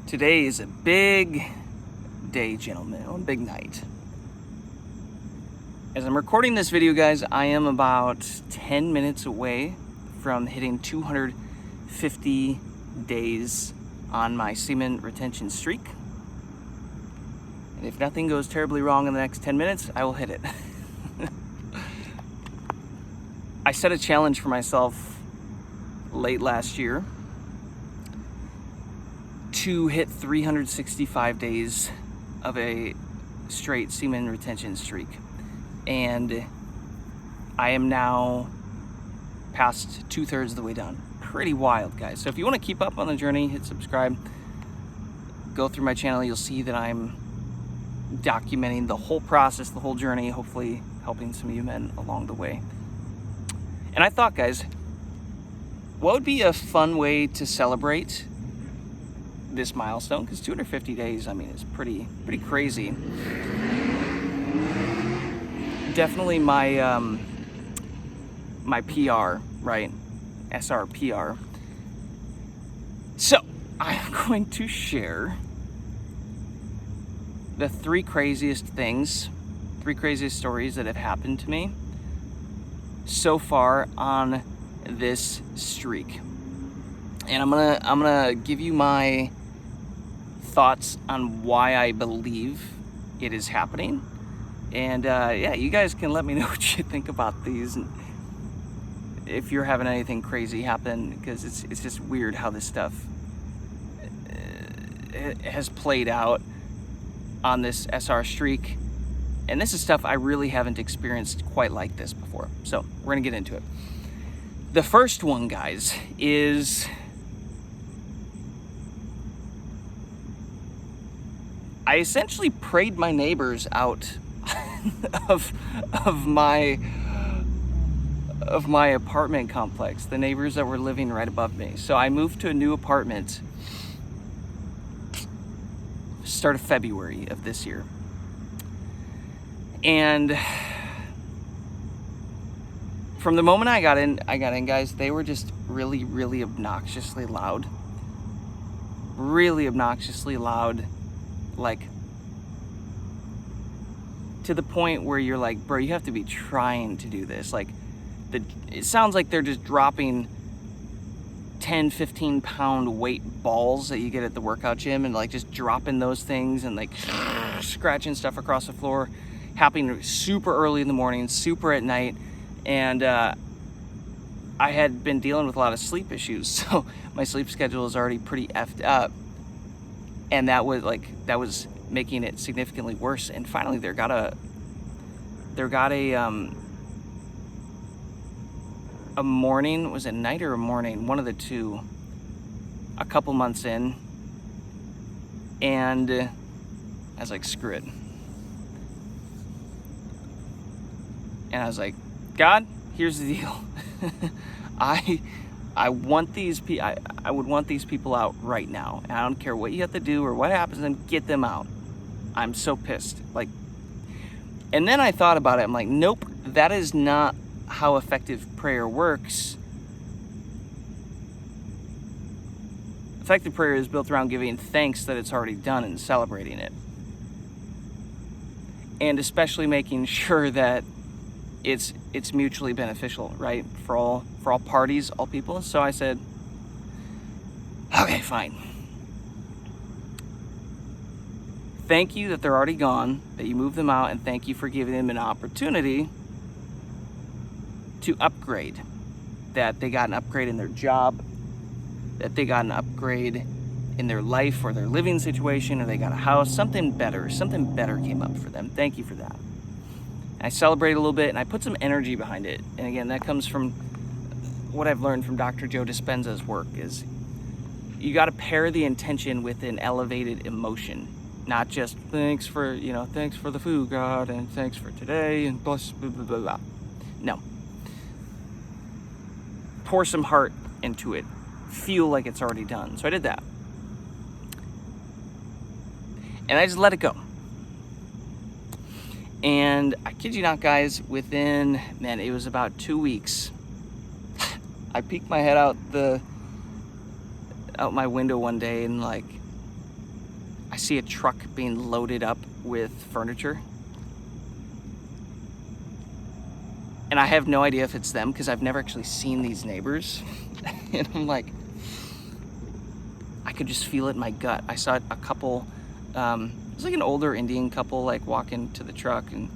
Today is a big day, gentlemen, a big night. As I'm recording this video, guys, I am about 10 minutes away from hitting 250 days on my semen retention streak. And if nothing goes terribly wrong in the next 10 minutes, I will hit it. I set a challenge for myself late last year to hit 365 days of a straight semen retention streak. And I am now past 2/3 of the way done. Pretty wild, guys. So if you want to keep up on the journey, hit subscribe. Go through my channel, you'll see that I'm documenting the whole process, the whole journey, hopefully helping some of you men along the way. And I thought, guys, what would be a fun way to celebrate this milestone? Because 250 days, I mean, it's pretty crazy. Definitely my my PR, right? SR PR. So I'm going to share the three craziest stories that have happened to me so far on this streak. And I'm gonna give you my thoughts on why I believe it is happening. And yeah, you guys can let me know what you think about these, and if you're having anything crazy happen, because it's just weird how this stuff has played out on this SR streak. And this is stuff I really haven't experienced quite like this before. So we're gonna get into it. The first one, guys, is I essentially prayed my neighbors out of my apartment complex, the neighbors that were living right above me. So I moved to a new apartment start of February of this year. And from the moment I got in, guys, they were just really obnoxiously loud. Really obnoxiously loud, like to the point where you're like, bro, you have to be trying to do this. Like, it sounds like they're just dropping 10, 15 pound weight balls that you get at the workout gym, and like just dropping those things and like scratching stuff across the floor, happening super early in the morning, super at night. And I had been dealing with a lot of sleep issues, so my sleep schedule is already pretty effed up, and that was making it significantly worse. And finally there got a morning, was it night or a morning, one of the two, a couple months in, and I was like, screw it. And I was like, God, here's the deal. I want these I would want these people out right now. And I don't care what you have to do or what happens, and get them out. I'm so pissed. Like, and then I thought about it. I'm like, nope, that is not how effective prayer works. Effective prayer is built around giving thanks that it's already done and celebrating it. And especially making sure that it's mutually beneficial, right? For all parties, all people. So I said, okay, fine. Thank you that they're already gone, that you moved them out, and thank you for giving them an opportunity to upgrade. That they got an upgrade in their job, that they got an upgrade in their life or their living situation, or they got a house, something better came up for them. Thank you for that. And I celebrated a little bit, and I put some energy behind it. And again, that comes from what I've learned from Dr. Joe Dispenza's work, is you got to pair the intention with an elevated emotion. Not just thanks for the food, God, and thanks for today, and bless, blah, blah, blah, blah. No. Pour some heart into it. Feel like it's already done. So I did that. And I just let it go. And I kid you not, guys, within, man, it was about 2 weeks, I peeked my head out my window one day, and like I see a truck being loaded up with furniture. And I have no idea if it's them because I've never actually seen these neighbors. And I'm like, I could just feel it in my gut. I saw a couple, it was like an older Indian couple, like walking to the truck, and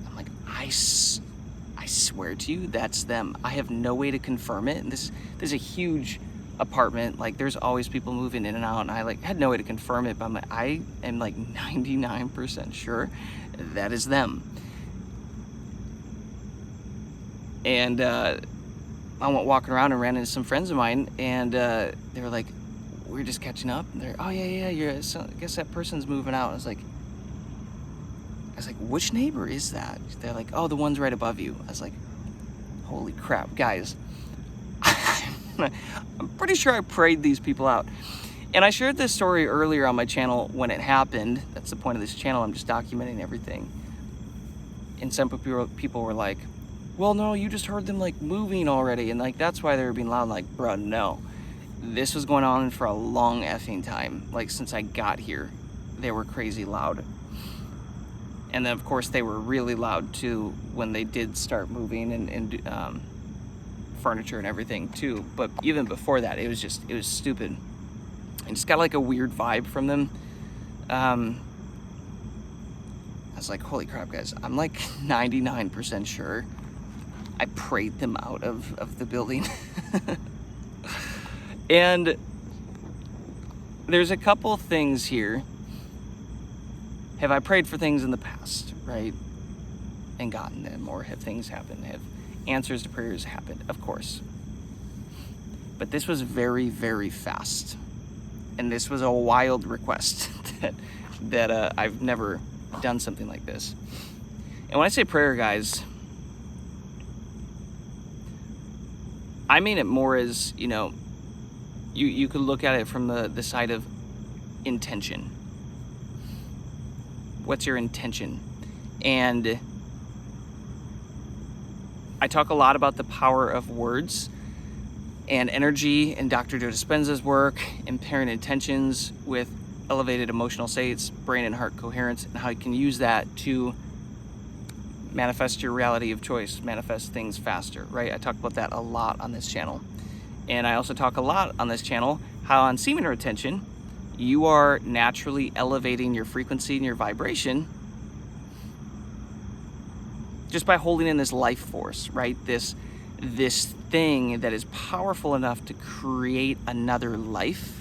I'm like, I swear to you, that's them. I have no way to confirm it. And this is a huge apartment. Like, there's always people moving in and out, and I like had no way to confirm it, but I am like 99% sure that is them. And I went walking around and ran into some friends of mine, and they were like, we were just catching up, and they're, oh yeah, I guess that person's moving out. I was like, which neighbor is that? They're like, oh, the one's right above you. I was like, holy crap, guys. I'm pretty sure I prayed these people out. And I shared this story earlier on my channel when it happened. That's the point of this channel. I'm just documenting everything. And some people were like, well, no, you just heard them like moving already, and like that's why they were being loud. Like, bro, no. This was going on for a long effing time. Like, since I got here, they were crazy loud. And then, of course, they were really loud too when they did start moving and furniture and everything too. But even before that, it was stupid. And just got like a weird vibe from them. I was like, holy crap, guys. I'm like 99% sure I prayed them out of the building. And there's a couple things here. Have I prayed for things in the past, right? And gotten them? Or have things happened? Have answers to prayers happened? Of course. But this was very, very fast. And this was a wild request that I've never done something like this. And when I say prayer, guys, I mean it more as, you know, you could look at it from the side of intention. What's your intention? And I talk a lot about the power of words and energy in Dr. Joe Dispenza's work, impairing intentions with elevated emotional states, brain and heart coherence, and how you can use that to manifest your reality of choice, manifest things faster, right? I talk about that a lot on this channel. And I also talk a lot on this channel how on semen retention, you are naturally elevating your frequency and your vibration just by holding in this life force, right? This thing that is powerful enough to create another life.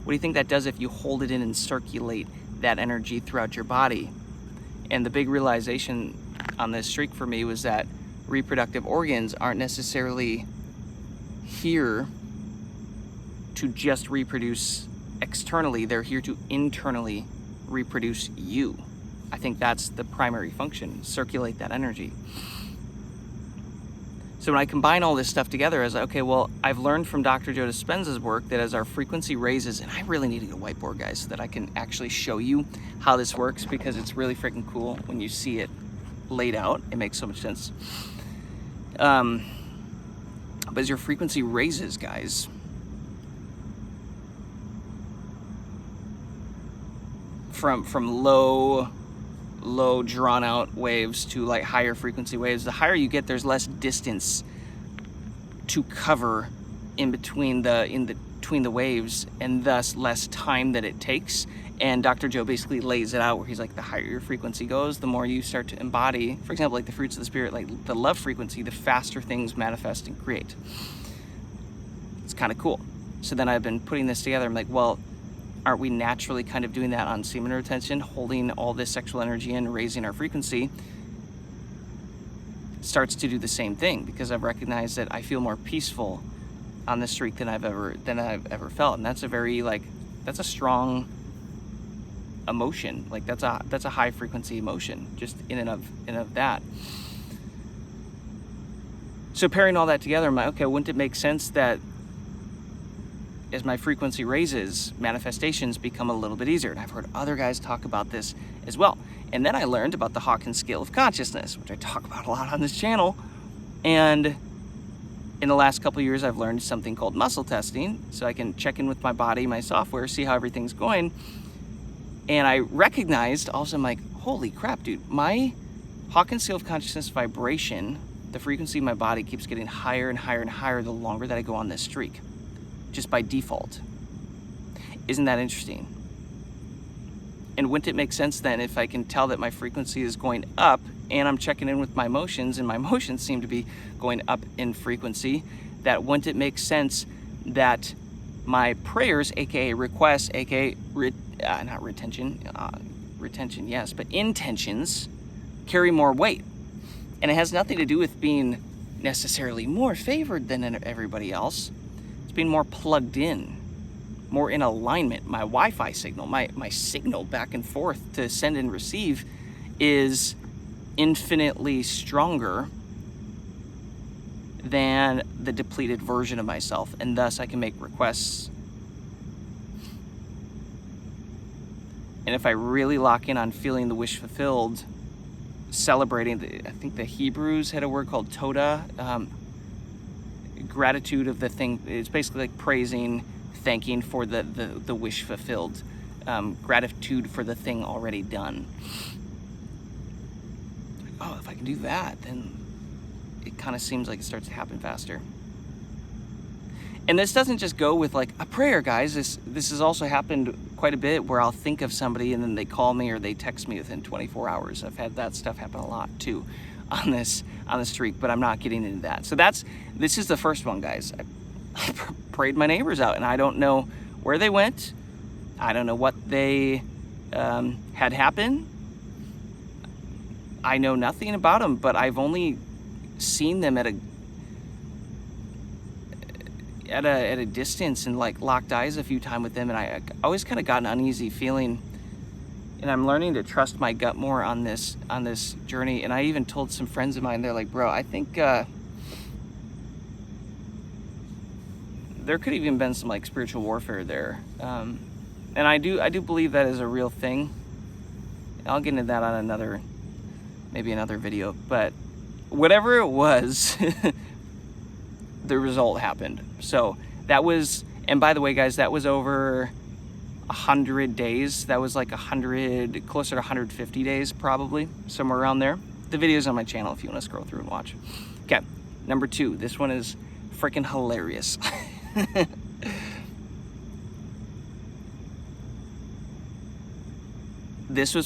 What do you think that does if you hold it in and circulate that energy throughout your body? And the big realization on this streak for me was that reproductive organs aren't necessarily here to just reproduce externally. They're here to internally reproduce you. I think that's the primary function, circulate that energy. So when I combine all this stuff together, I was like, okay, well, I've learned from Dr. Joe Dispenza's work that as our frequency raises, and I really need to get a whiteboard, guys, so that I can actually show you how this works, because it's really freaking cool when you see it laid out. It makes so much sense. But as your frequency raises, guys, from low drawn out waves to like higher frequency waves, the higher you get, there's less distance to cover in between the waves, and thus less time that it takes. And Dr. Joe basically lays it out where he's like, the higher your frequency goes, the more you start to embody, for example, like the fruits of the spirit, like the love frequency, the faster things manifest and create. It's kind of cool. So then I've been putting this together. I'm like, well, aren't we naturally kind of doing that on semen retention, holding all this sexual energy in, raising our frequency? Starts to do the same thing, because I've recognized that I feel more peaceful on this streak than I've ever felt. And that's a very that's a strong emotion. Like that's a high frequency emotion just in and of that. So pairing all that together, I'm like, okay, wouldn't it make sense that as my frequency raises, manifestations become a little bit easier? And I've heard other guys talk about this as well. And then I learned about the Hawkins scale of consciousness, which I talk about a lot on this channel. And in the last couple of years, I've learned something called muscle testing, so I can check in with my body, my software, see how everything's going. And I recognized, also I'm like, holy crap, dude, my Hawkins scale of consciousness vibration, the frequency of my body keeps getting higher and higher and higher the longer that I go on this streak, just by default. Isn't that interesting? And wouldn't it make sense then, if I can tell that my frequency is going up and I'm checking in with my emotions and my emotions seem to be going up in frequency, that wouldn't it make sense that my prayers, aka requests, aka not retention, retention yes, but intentions, carry more weight? And it has nothing to do with being necessarily more favored than everybody else. It's being more plugged in, more in alignment. My Wi-Fi signal, my signal back and forth to send and receive is infinitely stronger than the depleted version of myself, and thus I can make requests. And if I really lock in on feeling the wish fulfilled, celebrating, I think the Hebrews had a word called Toda, gratitude of the thing. It's basically like praising, thanking for the wish fulfilled, gratitude for the thing already done. Oh, if I can do that, then it kind of seems like it starts to happen faster. And this doesn't just go with like a prayer, guys. This has also happened quite a bit, where I'll think of somebody and then they call me or they text me within 24 hours. I've had that stuff happen a lot too on the streak, but I'm not getting into that. So this is the first one, guys. I prayed my neighbors out, and I don't know where they went. I don't know what they had happen. I know nothing about them, but I've only seen them at a distance and like locked eyes a few times with them, and I always kind of got an uneasy feeling. And I'm learning to trust my gut more on this journey. And I even told some friends of mine, they're like, bro, I think there could have even been some like spiritual warfare there. And I do believe that is a real thing. I'll get into that on maybe another video, but whatever it was, the result happened. So that was, and by the way, guys, that was over 100 days. That was like 100, closer to 150 days, probably, somewhere around there. The video's on my channel if you want to scroll through and watch. Okay, number 2. This one is freaking hilarious. This was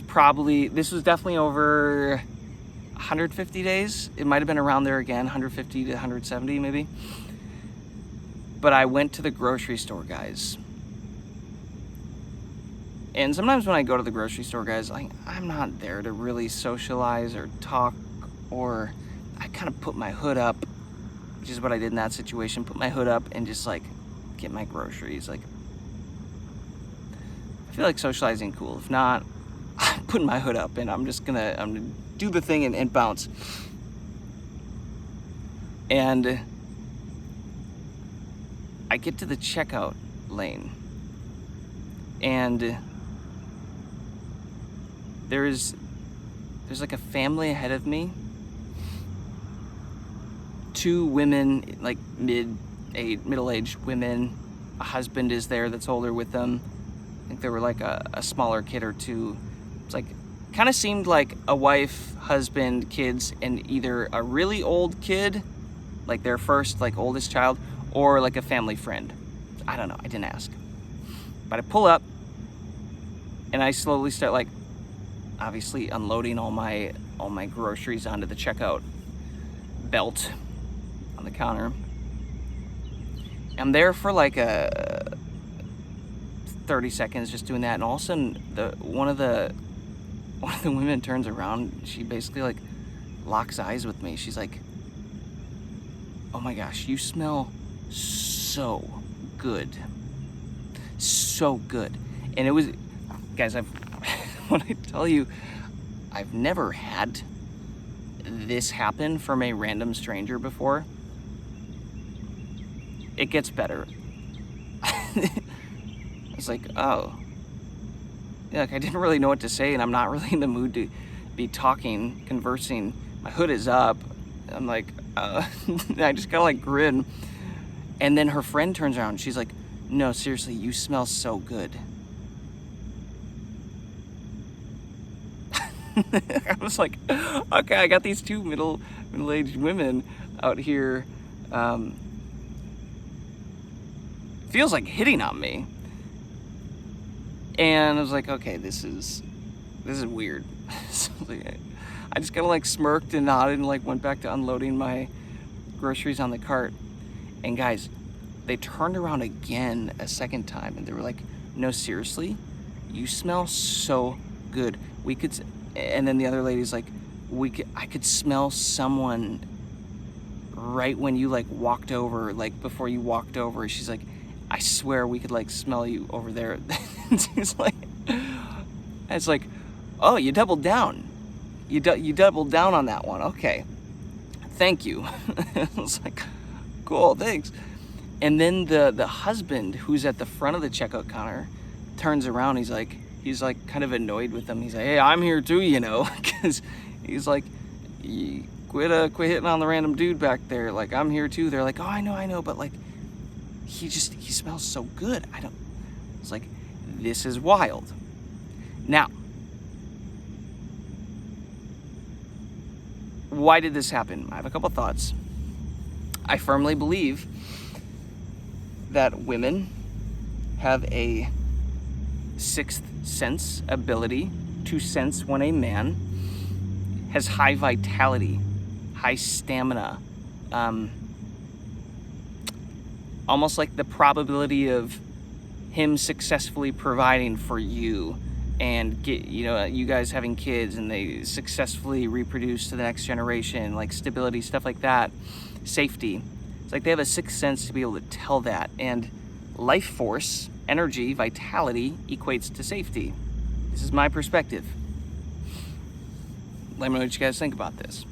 definitely over 150 days. It might have been around there again, 150 to 170 maybe. But I went to the grocery store, guys. And sometimes when I go to the grocery store, guys, I'm not there to really socialize or talk, or I kind of put my hood up, which is what I did in that situation. Put my hood up and just like get my groceries. Like, I feel like socializing cool. If not, I'm putting my hood up and I'm gonna do the thing and bounce. And I get to the checkout lane, and there's like a family ahead of me. 2 women, like middle-aged women. A husband is there that's older with them. I think there were like a smaller kid or 2. It's like, kind of seemed like a wife, husband, kids, and either a really old kid, like their first, like oldest child, or like a family friend. I don't know, I didn't ask. But I pull up and I slowly start like, obviously unloading all my groceries onto the checkout belt on the counter. I'm there for like 30 seconds just doing that, and all of a sudden one of the women turns around. She basically like locks eyes with me. She's like, oh my gosh, you smell so good. So good. And it was, guys, when I tell you, I've never had this happen from a random stranger before. It gets better. It's like, oh. Yeah, like I didn't really know what to say, and I'm not really in the mood to be talking, conversing. My hood is up. I'm like, I just kind of like grin. And then her friend turns around and she's like, no, seriously, you smell so good. I was like, okay, I got these two middle-aged women out here, feels like hitting on me. And I was like, okay, this is weird. So I just kind of like smirked and nodded and like went back to unloading my groceries on the cart. And guys, they turned around again a second time and they were like, no, seriously, you smell so good. We could, and then the other lady's like, I could smell someone right when you like walked over, like before you walked over. She's like, I swear we could like smell you over there. She's like, it's like, oh, you doubled down. You doubled down on that one. Okay, thank you. I was like, cool, thanks. And then the husband, who's at the front of the checkout counter, turns around. He's like kind of annoyed with them. He's like, hey, I'm here too, you know, because he's like, quit hitting on the random dude back there. Like, I'm here too. They're like, oh, I know, but like, he smells so good. It's like, this is wild. Now, why did this happen? I have a couple thoughts. I firmly believe that women have a sixth sense ability to sense when a man has high vitality, high stamina, almost like the probability of him successfully providing for you and you guys having kids and they successfully reproduce to the next generation, like stability, stuff like that, safety. It's like they have a sixth sense to be able to tell that. And life force, energy, vitality equates to safety. This is my perspective. Let me know what you guys think about this.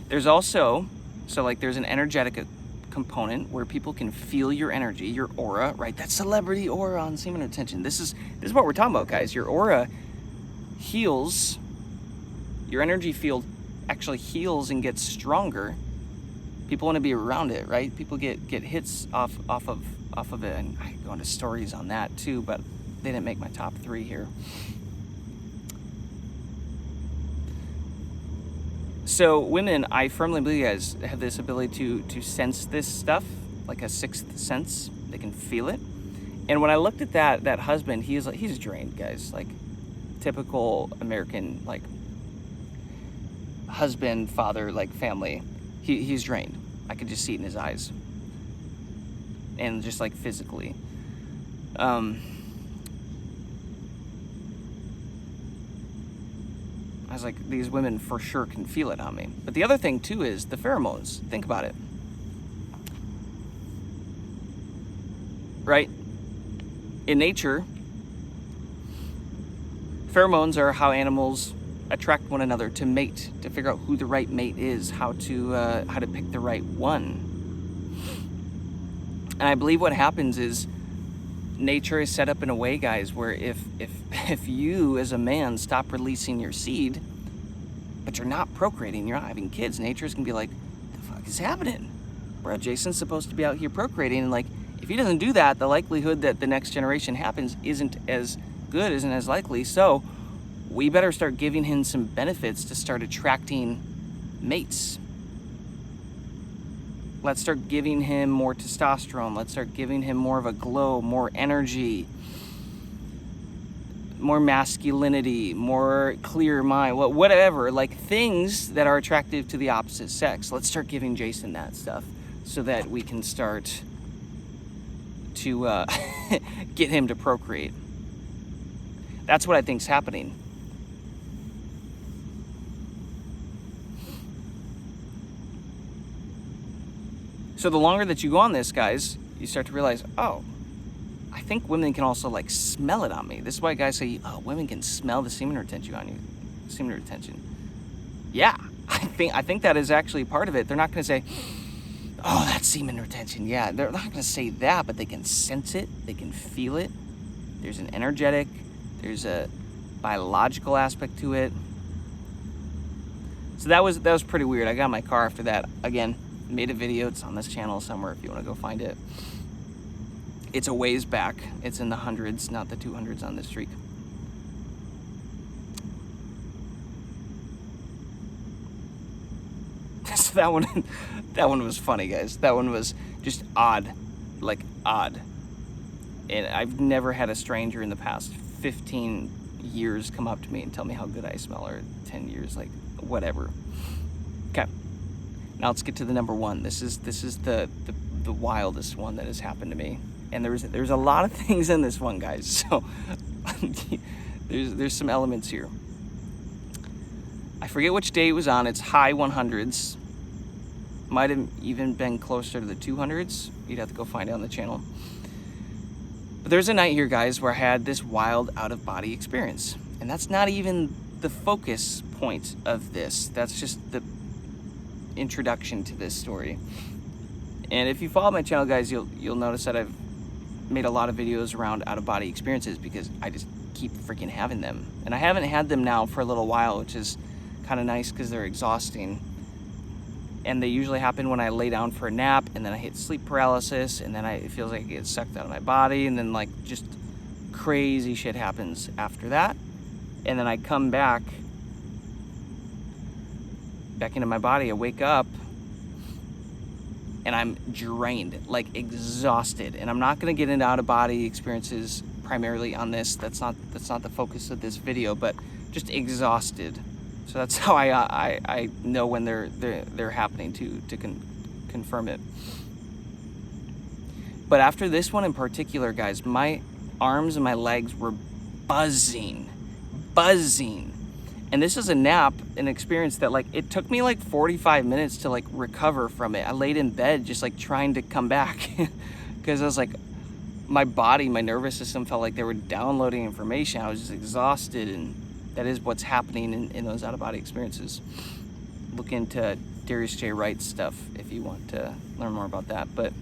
There's also, there's an energetic component where people can feel your energy, your aura, right? That celebrity aura on semen retention. This is what we're talking about, guys. Your aura heals, your energy field actually heals and gets stronger. People want to be around it, right? People get hits off of it, and I go into stories on that too, but they didn't make my top 3 here. So women, I firmly believe you guys have this ability to sense this stuff, like a sixth sense. They can feel it. And when I looked at that husband, he's drained, guys. Like typical American, like husband, father, like family. He's drained. I could just see it in his eyes. And just like physically. I was like, these women for sure can feel it on me. But the other thing too is the pheromones. Think about it. Right? In nature, pheromones are how animals attract one another to mate, to figure out who the right mate is, how to pick the right one. And I believe what happens is nature is set up in a way, guys, where if you as a man stop releasing your seed, but you're not procreating, you're not having kids, nature's gonna be like, the fuck is happening? Bro, Jason's supposed to be out here procreating, and like, if he doesn't do that, the likelihood that the next generation happens isn't as good, isn't as likely. So we better start giving him some benefits to start attracting mates. Let's start giving him more testosterone. Let's start giving him more of a glow, more energy, more masculinity, more clear mind, whatever, like things that are attractive to the opposite sex. Let's start giving Jason that stuff so that we can start to get him to procreate. That's what I think's happening. So the longer that you go on this, guys, you start to realize, oh, I think women can also like smell it on me. This is why guys say, oh, women can smell the semen retention on you. Semen retention. Yeah, I think that is actually part of it. They're not going to say, oh, that's semen retention. Yeah, they're not going to say that, but they can sense it. They can feel it. There's an energetic, there's a biological aspect to it. So that was pretty weird. I got in my car after that. Again, made a video. It's on this channel somewhere if you want to go find it. It's a ways back. It's in the hundreds, not the 200s on this streak. So that one was funny, guys. That one was just odd, like odd. And I've never had a stranger in the past 15 years come up to me and tell me how good I smell, or 10 years, like whatever. Okay, now let's get to the number one. This is the wildest one that has happened to me, and there's a lot of things in this one, guys. So there's some elements here. I forget which day it was on. It's high 100s. Might have even been closer to the 200s. You'd have to go find it on the channel. But there's a night here, guys, where I had this wild out-of-body experience. And that's not even the focus point of this. That's just the introduction to this story. And if you follow my channel, guys, you'll notice that I've made a lot of videos around out-of-body experiences because I just keep freaking having them. And I haven't had them now for a little while, which is kind of nice because they're exhausting. And they usually happen when I lay down for a nap, and then I hit sleep paralysis, and then it feels like I get sucked out of my body, and then like just crazy shit happens after that. And then I come back into my body. I wake up and I'm drained, like exhausted. And I'm not gonna get into out-of-body experiences primarily on this. That's not the focus of this video, but just exhausted. So that's how I know when they're happening to confirm it. But after this one in particular, guys, my arms and my legs were buzzing. And this is a nap, an experience that like it took me like 45 minutes to like recover from it. I laid in bed just like trying to come back because I was like, my body, my nervous system felt like they were downloading information. I was just exhausted, and that is what's happening in those out-of-body experiences. Look into Darius J. Wright's stuff if you want to learn more about that. But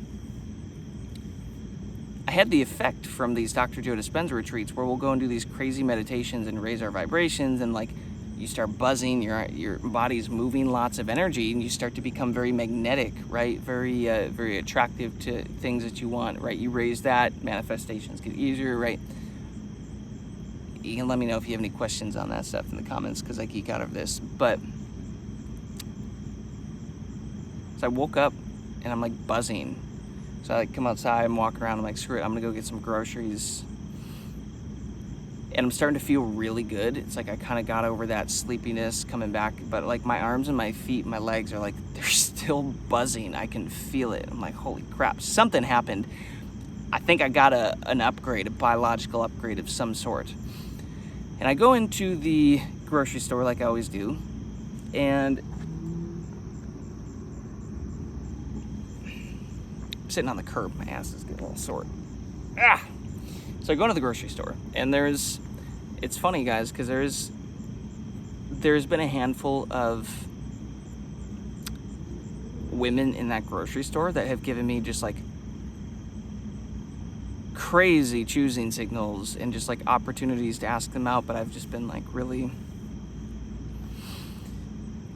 I had the effect from these Dr. Joe Dispenza retreats where we'll go and do these crazy meditations and raise our vibrations, and like you start buzzing, your body's moving lots of energy, and you start to become very magnetic, right? Very very attractive to things that you want, right? You raise that, manifestations get easier, right? You can let me know if you have any questions on that stuff in the comments because I geek out of this. But so I woke up and I'm like buzzing. So I like come outside and walk around. I'm like, screw it, I'm gonna go get some groceries. And I'm starting to feel really good. It's like I kind of got over that sleepiness coming back, but like my arms and my feet and my legs are like, they're still buzzing. I can feel it. I'm like, holy crap, something happened. I think I got an upgrade, a biological upgrade of some sort. And I go into the grocery store like I always do, and I'm sitting on the curb. My ass is getting a little sore. So I go into the grocery store, and it's funny, guys, because there's been a handful of women in that grocery store that have given me just like crazy choosing signals and just like opportunities to ask them out, but I've just been like really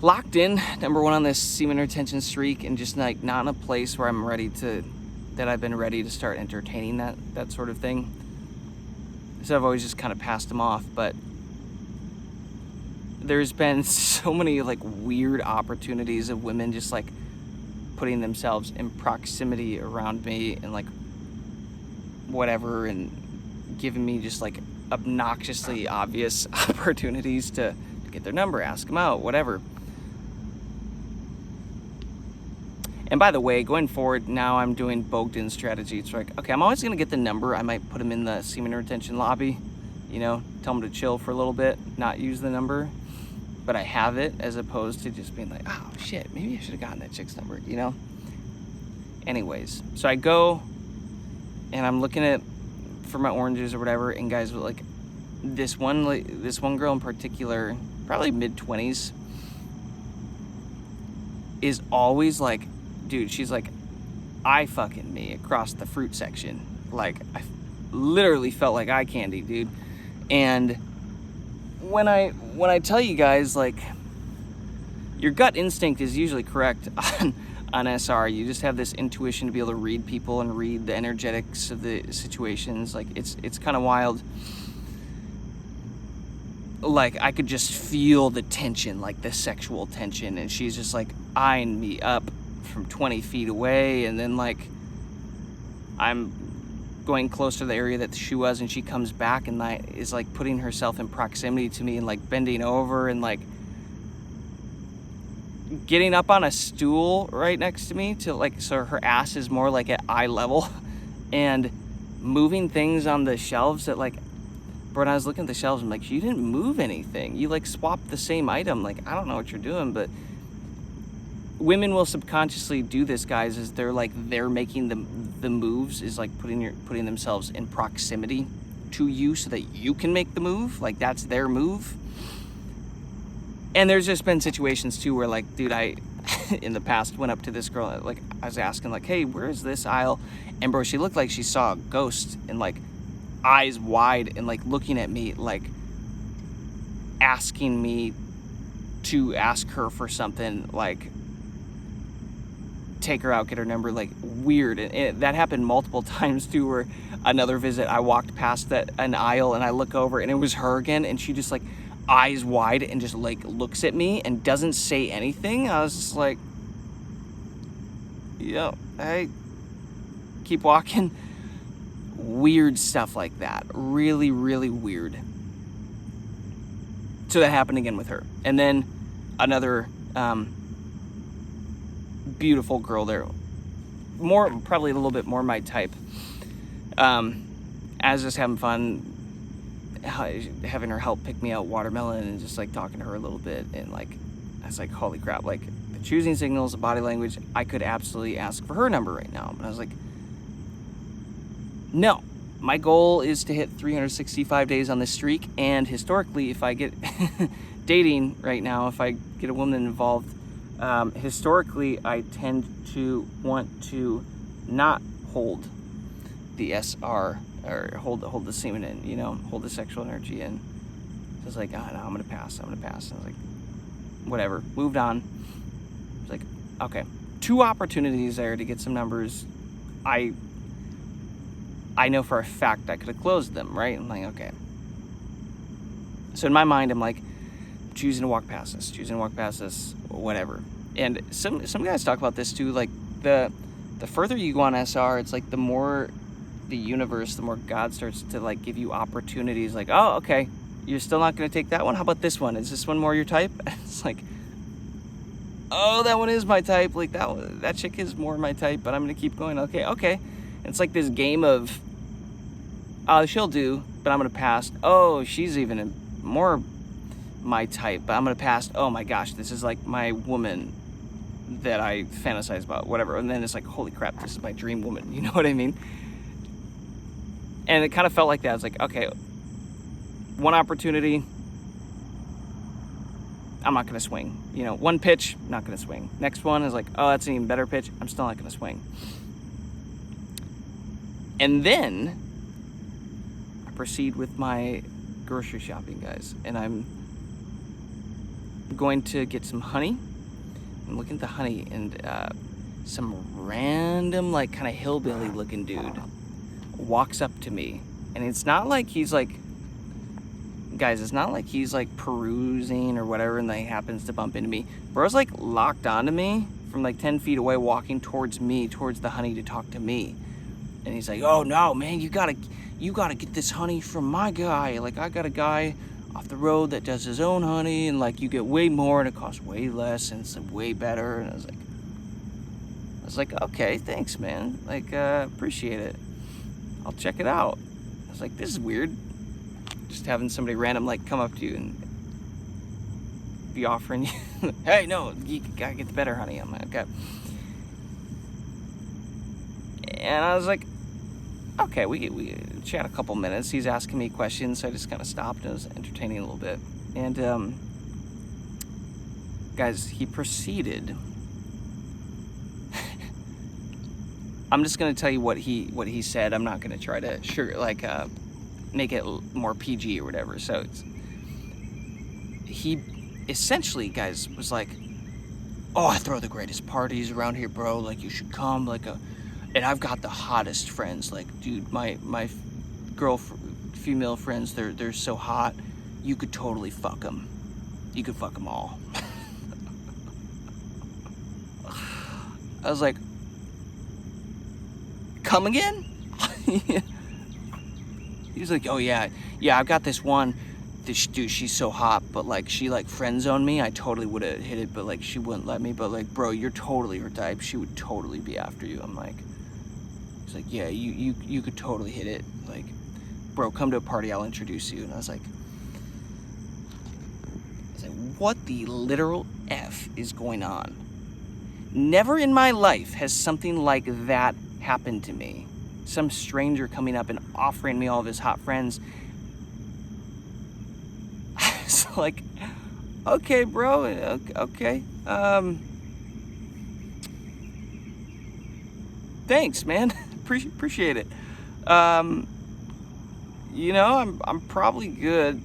locked in, number one, on this semen retention streak, and just like not in a place where I've been ready to start entertaining that sort of thing. So I've always just kind of passed them off. But there's been so many like weird opportunities of women just like putting themselves in proximity around me and like whatever, and giving me just like obnoxiously obvious opportunities to get their number, ask them out, whatever. And by the way, going forward, now I'm doing Bogdan's strategy. It's like, okay, I'm always gonna get the number. I might put him in the semen retention lobby, you know, tell him to chill for a little bit, not use the number, but I have it, as opposed to just being like, oh shit, maybe I should have gotten that chick's number, you know? Anyways, so I go and I'm looking for my oranges or whatever, and guys, like this one girl in particular, probably mid-20s, is always like, dude, she's like eye fucking me across the fruit section. Like I literally felt like eye candy, dude. And when I tell you guys, like, your gut instinct is usually correct on SR. You just have this intuition to be able to read people and read the energetics of the situations. Like, it's kind of wild. Like, I could just feel the tension, like the sexual tension, and she's just like eyeing me up from 20 feet away, and then like I'm going close to the area that she was, and she comes back and is like putting herself in proximity to me and like bending over and like getting up on a stool right next to me to like, so her ass is more like at eye level, and moving things on the shelves that like, when I was looking at the shelves, I'm like, you didn't move anything. You like swapped the same item. Like, I don't know what you're doing, but women will subconsciously do this, guys, is they're making the moves, is like putting themselves in proximity to you so that you can make the move. Like, that's their move. And there's just been situations too where like, dude, I in the past went up to this girl, like I was asking like, hey, where is this aisle? And bro, she looked like she saw a ghost, and like eyes wide and like looking at me, like asking me to ask her for something, like take her out, get her number, like weird. And that happened multiple times too, where another visit I walked past an aisle and I look over and it was her again, and she just like eyes wide and just like looks at me and doesn't say anything. I was just like, yo, hey, keep walking. Weird stuff like that. Really, really weird. So that happened again with her. And then another beautiful girl there. Probably a little bit more my type. I was just having fun, having her help pick me out watermelon and just like talking to her a little bit. And like, I was like, holy crap, like the choosing signals, the body language, I could absolutely ask for her number right now. But I was like, no, my goal is to hit 365 days on this streak. And historically, if I get dating right now, if I get a woman involved, historically, I tend to want to not hold the SR or hold the semen in, you know, hold the sexual energy in. So I was like, oh, no, I'm going to pass. And I was like, whatever, moved on. I was like, okay, 2 opportunities there to get some numbers. I know for a fact I could have closed them, right? I'm like, okay. So in my mind, I'm like, choosing to walk past this, whatever. And some guys talk about this too, like the further you go on SR, it's like the more the universe, the more God starts to like give you opportunities, like, oh, okay, you're still not going to take that one? How about this one? Is this one more your type? It's like, oh, that one is my type. Like that chick is more my type, but I'm going to keep going. Okay. It's like this game of, oh, she'll do, but I'm going to pass. Oh, she's even more my type, but I'm going to pass. Oh my gosh, this is like my woman that I fantasize about, whatever. And then it's like, holy crap, this is my dream woman. You know what I mean? And it kind of felt like that. It's like, okay, one opportunity, I'm not going to swing. You know, one pitch, not going to swing. Next one is like, oh, that's an even better pitch. I'm still not going to swing. And then I proceed with my grocery shopping, guys. And I'm going to get some honey. I'm looking at the honey, and some random, like, kind of hillbilly looking dude walks up to me. And it's not like he's like, guys, it's not like he's like perusing or whatever and like happens to bump into me. Bro's like locked onto me from like 10 feet away, walking towards me, towards the honey to talk to me. And he's like, oh no, man, you gotta get this honey from my guy. Like, I got a guy off the road that does his own honey, and like you get way more and it costs way less and it's way better. And I was like, okay, thanks, man. Like, appreciate it. I'll check it out. I was like, this is weird. Just having somebody random like come up to you and be offering you, hey, no, you gotta get the better honey. I'm like, okay. And I was like, okay, we chat a couple minutes. He's asking me questions, so I just kind of stopped and was entertaining a little bit. And guys, he proceeded. I'm just gonna tell you what he said. I'm not gonna try to make it more PG or whatever. So he essentially, guys, was like, oh, I throw the greatest parties around here, bro. Like, you should come. And I've got the hottest friends. Like, dude, my female friends, they're so hot. You could totally fuck them. You could fuck them all. I was like, come again? He's like, oh yeah, I've got this one. This dude, she's so hot, but like she like friend zoned me. I totally would have hit it, but like she wouldn't let me. But like, bro, you're totally her type. She would totally be after you. I'm like, he's like, yeah, you could totally hit it. Like, bro, come to a party, I'll introduce you. And I was like, what the literal F is going on? Never in my life has something like that happened to me. Some stranger coming up and offering me all of his hot friends. It's like, okay, bro, okay. Thanks, man. Appreciate it. You know, I'm probably good.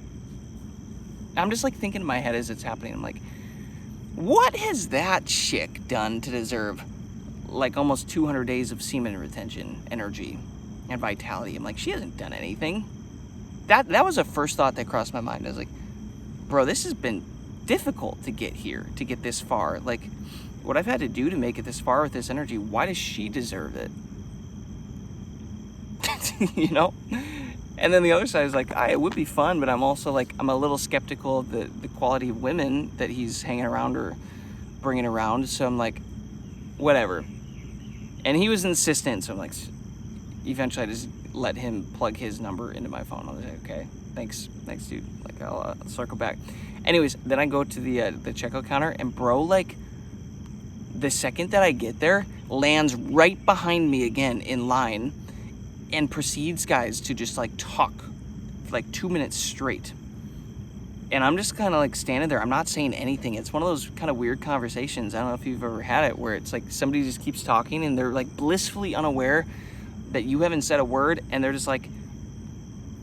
I'm just like thinking in my head as it's happening. I'm like, what has that chick done to deserve like almost 200 days of semen retention, energy, and vitality? I'm like, she hasn't done anything. That was the first thought that crossed my mind. I was like, bro, this has been difficult to get here, to get this far. Like, what I've had to do to make it this far with this energy, why does she deserve it? You know? And then the other side is like, it would be fun, but I'm also like, I'm a little skeptical of the quality of women that he's hanging around or bringing around. So I'm like, whatever. And he was insistent, so I'm like, eventually I just let him plug his number into my phone. I was like, okay, thanks dude. Like, I'll circle back. Anyways, then I go to the checkout counter, and bro, like, the second that I get there, lands right behind me again in line, and proceeds, guys, to just like talk for like 2 minutes straight. And I'm just kind of like standing there. I'm not saying anything. It's one of those kind of weird conversations. I don't know if you've ever had it, where it's like somebody just keeps talking and they're like blissfully unaware that you haven't said a word, and they're just like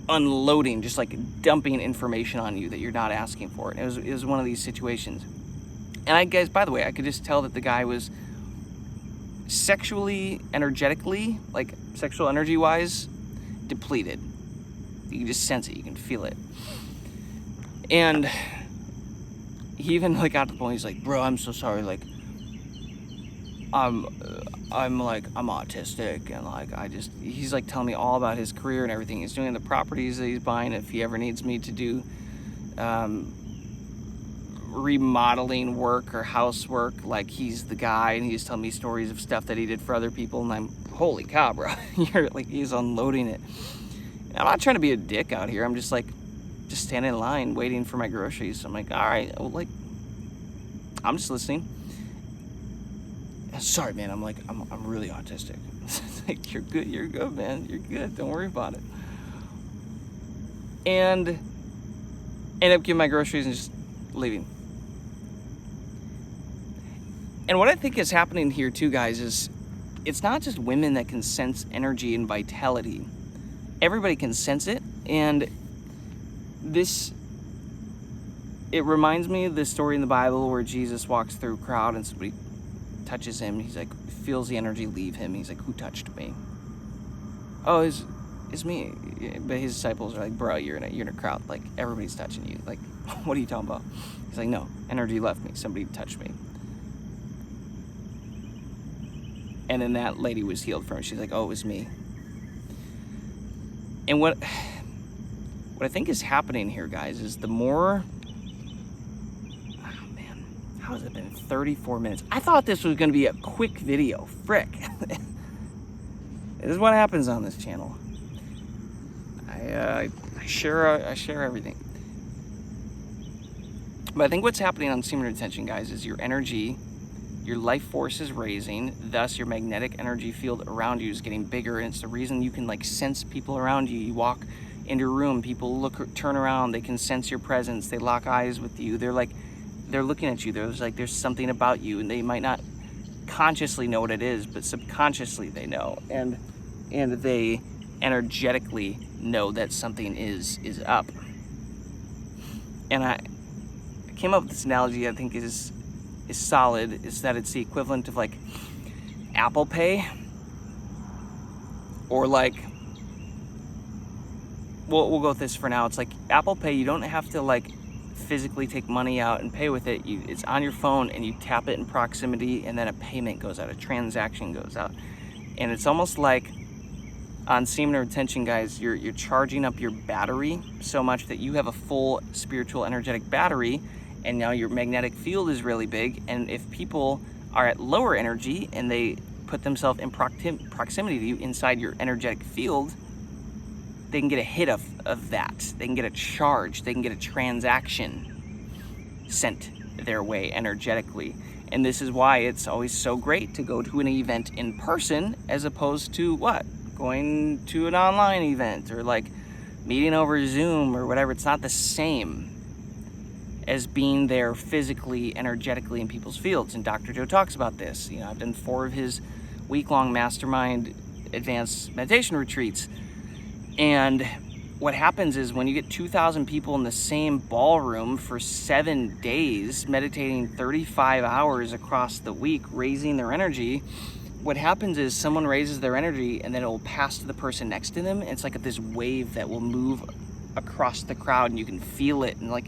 unloading, just like dumping information on you that you're not asking for. And it was one of these situations. And guys, by the way, I could just tell that the guy was sexually, energetically, like sexual energy wise, depleted. You can just sense it, you can feel it. And he even like got to the point, he's like, bro, I'm so sorry, like I'm autistic, and like he's like telling me all about his career and everything he's doing, the properties that he's buying, if he ever needs me to do remodeling work or housework, like he's the guy. And he's telling me stories of stuff that he did for other people, and I'm, holy cow, bro. You're like, he's unloading it. I'm not trying to be a dick out here. I'm just like, just standing in line waiting for my groceries. So I'm like, all right, well, like, I'm just listening. Sorry, man, I'm like, I'm really autistic. Like, you're good, man, you're good, don't worry about it. And end up getting my groceries and just leaving. And what I think is happening here too, guys, is it's not just women that can sense energy and vitality. Everybody can sense it. And it reminds me of the story in the Bible where Jesus walks through a crowd and somebody touches him. He's like, feels the energy leave him. He's like, who touched me? Oh, it's me. But his disciples are like, bro, you're in a crowd. Like, everybody's touching you. Like, what are you talking about? He's like, no, energy left me. Somebody touched me. And then that lady was healed from it. She's like, oh, it was me. And what I think is happening here, guys, is the more... Oh, man. How has it been? 34 minutes. I thought this was going to be a quick video. Frick. This is what happens on this channel. I share everything. But I think what's happening on semen retention, guys, is your energy, your life force is raising, thus your magnetic energy field around you is getting bigger, and it's the reason you can like sense people around you. You walk into a room, people turn around, they can sense your presence, they lock eyes with you, they're looking at you, there's something about you, and they might not consciously know what it is, but subconsciously they know, and they energetically know that something is up. And I came up with this analogy I think is is solid is that it's the equivalent of like Apple Pay, or like, we'll go with this for now. It's like Apple Pay, you don't have to like physically take money out and pay with it. It's on your phone and you tap it in proximity, and then a payment goes out, a transaction goes out. And it's almost like on semen retention, guys, you're charging up your battery so much that you have a full spiritual energetic battery, and now your magnetic field is really big. And if people are at lower energy and they put themselves in proximity to you inside your energetic field, they can get a hit of that. They can get a charge. They can get a transaction sent their way energetically. And this is why it's always so great to go to an event in person as opposed to what? Going to an online event or like meeting over Zoom or whatever. It's not the same as being there physically, energetically in people's fields. And Dr. Joe talks about this. You know, I've done 4 of his week-long mastermind advanced meditation retreats. And what happens is when you get 2,000 people in the same ballroom for 7 days, meditating 35 hours across the week, raising their energy, what happens is someone raises their energy and then it will pass to the person next to them. It's like this wave that will move across the crowd and you can feel it. And like,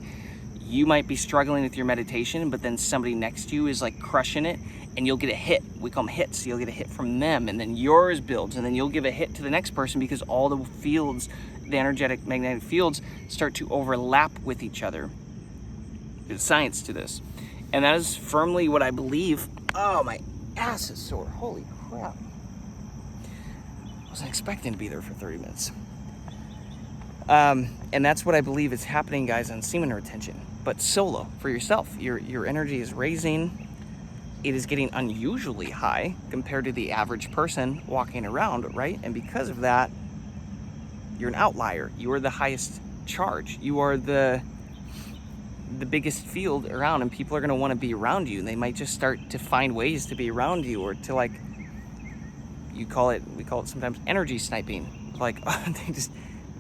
you might be struggling with your meditation, but then somebody next to you is like crushing it, and you'll get a hit. We call them hits. You'll get a hit from them, and then yours builds, and then you'll give a hit to the next person because all the fields, the energetic magnetic fields, start to overlap with each other. There's science to this. And that is firmly what I believe. Oh, my ass is sore. Holy crap. I wasn't expecting to be there for 30 minutes. And that's what I believe is happening, guys, on semen retention. But solo, for yourself. Your energy is raising. It is getting unusually high compared to the average person walking around, right? And because of that, you're an outlier. You are the highest charge. You are the biggest field around, and people are going to want to be around you. And they might just start to find ways to be around you, or to like, we call it sometimes energy sniping. Like,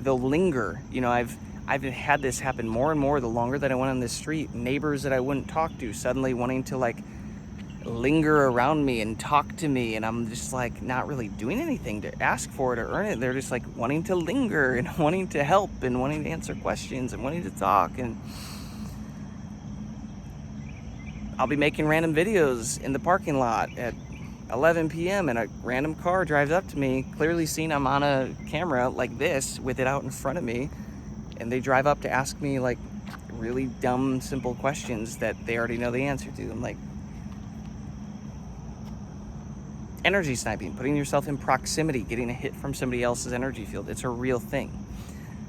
they'll linger. You know, I've had this happen more and more the longer that I went on this street. Neighbors that I wouldn't talk to suddenly wanting to like linger around me and talk to me, and I'm just like not really doing anything to ask for it or earn it. They're just like wanting to linger and wanting to help and wanting to answer questions and wanting to talk. And I'll be making random videos in the parking lot at 11 p.m. and a random car drives up to me, clearly seen I'm on a camera like this with it out in front of me, and they drive up to ask me like really dumb, simple questions that they already know the answer to. I'm like, energy sniping, putting yourself in proximity, getting a hit from somebody else's energy field. It's a real thing.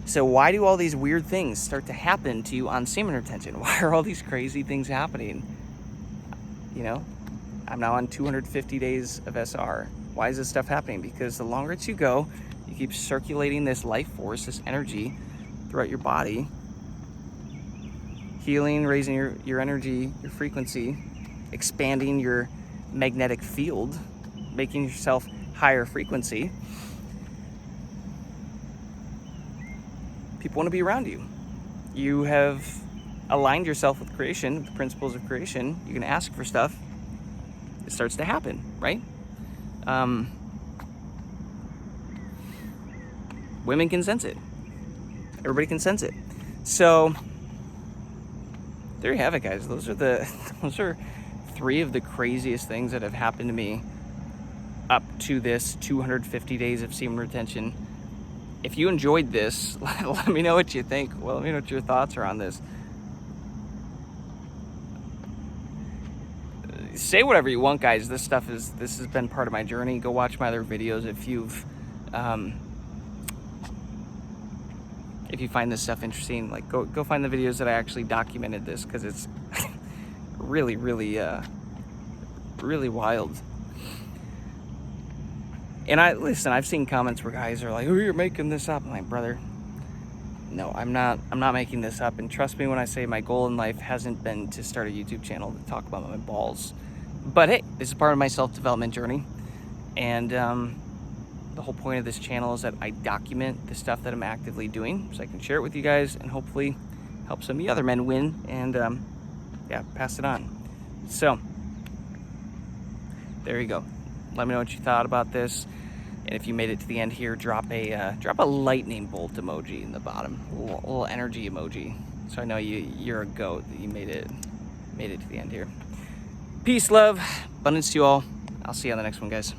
So why do all these weird things start to happen to you on semen retention? Why are all these crazy things happening? You know, I'm now on 250 days of SR. Why is this stuff happening? Because the longer you go, you keep circulating this life force, this energy throughout your body, healing, raising your energy, your frequency, expanding your magnetic field, making yourself higher frequency. People want to be around you. You have aligned yourself with creation, with the principles of creation. You can ask for stuff. It starts to happen, right? Women can sense it. Everybody can sense it. So there you have it, guys. Those are 3 of the craziest things that have happened to me up to this 250 days of semen retention. If you enjoyed this, let me know what you think. Well, let me know what your thoughts are on this. Say whatever you want, guys. This has been part of my journey. Go watch my other videos if you find this stuff interesting. Like, go find the videos that I actually documented this, because it's really, really, really wild. And I've seen comments where guys are like, "Oh, you're making this up." I'm like, brother, no, I'm not making this up. And trust me when I say my goal in life hasn't been to start a YouTube channel to talk about my balls. But hey, this is part of my self-development journey. And the whole point of this channel is that I document the stuff that I'm actively doing so I can share it with you guys and hopefully help some of the other men win and pass it on. So there you go. Let me know what you thought about this. And if you made it to the end here, drop a lightning bolt emoji in the bottom, a little energy emoji, so I know you're a goat, that you made it to the end here. Peace, love, abundance to you all. I'll see you on the next one, guys.